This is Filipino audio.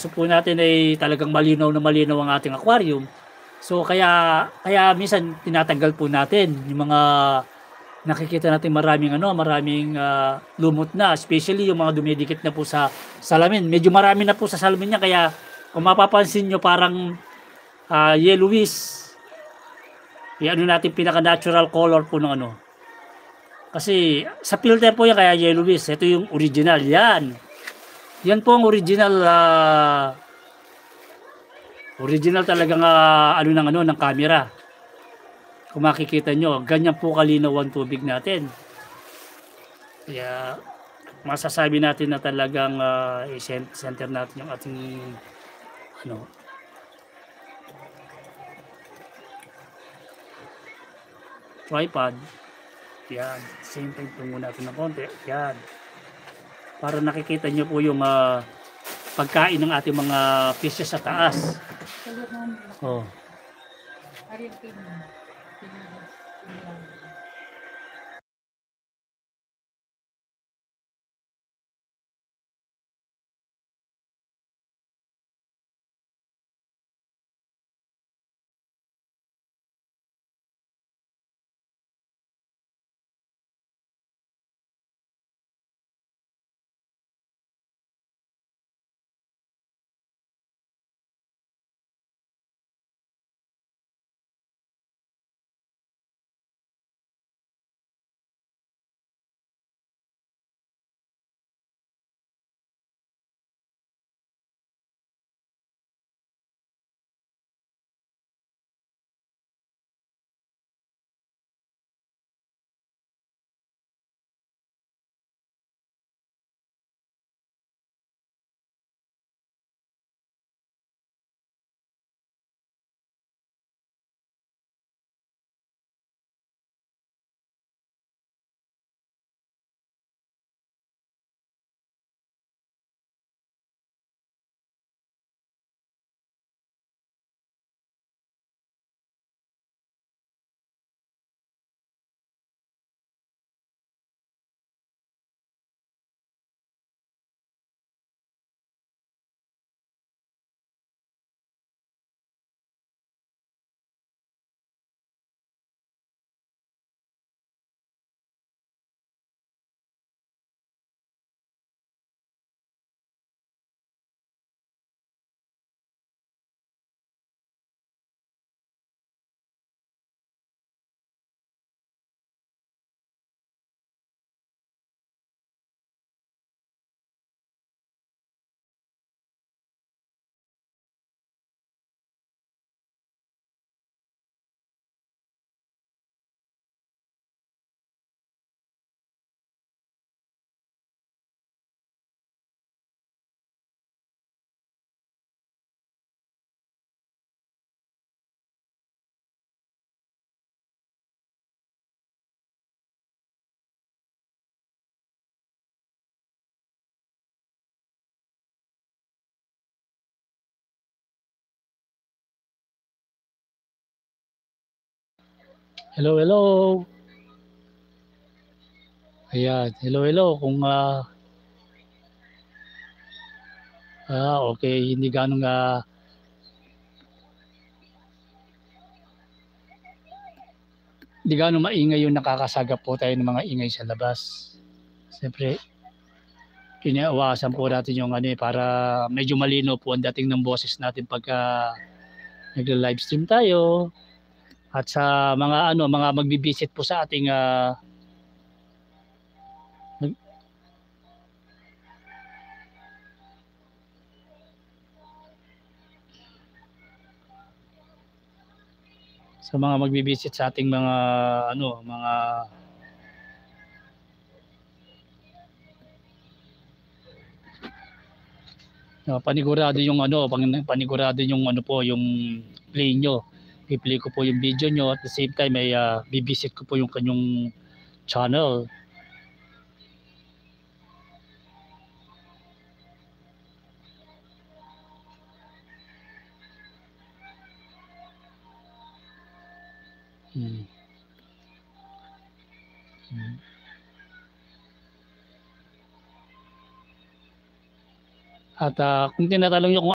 gusto po natin ay talagang malinaw na malinaw ang ating aquarium. So kaya minsan tinatanggal po natin yung mga nakikita natin maraming lumot na, especially yung mga dumidikit na po sa salamin. Medyo marami na po sa salamin niya, kaya kung mapapansin nyo parang yellowish. Ano natin pinaka-natural color po ng ano. Kasi sa filter po yan kaya yellowish. Ito yung original. Yan. Yan po ang original original talagang ng camera. Kung makikita nyo, ganyan po kalinaw ang tubig natin. Kaya masasabi natin na talagang i-center natin yung ating tripod. Yan. Same time po muna natin ng konti. Yan. Para nakikita nyo po yung pagkain ng ating mga fishes sa taas. Oh. Hello, hello. Ayan, hello. Kung okay, hindi ganong maingay yung nakakasagap po tayo ng mga ingay sa labas. Siyempre, iniawasan po natin yung para medyo malino po ang dating ng boses natin pagka nagla-livestream tayo. At sa mga mga magbi-visit po sa ating sa mga magbi-visit sa ating mga panigurado yung panigurado yung po yung play nyo. I-play ko po yung video nyo, at the same time ay bibisit ko po yung kanyang channel. At kung tinatanong nyo kung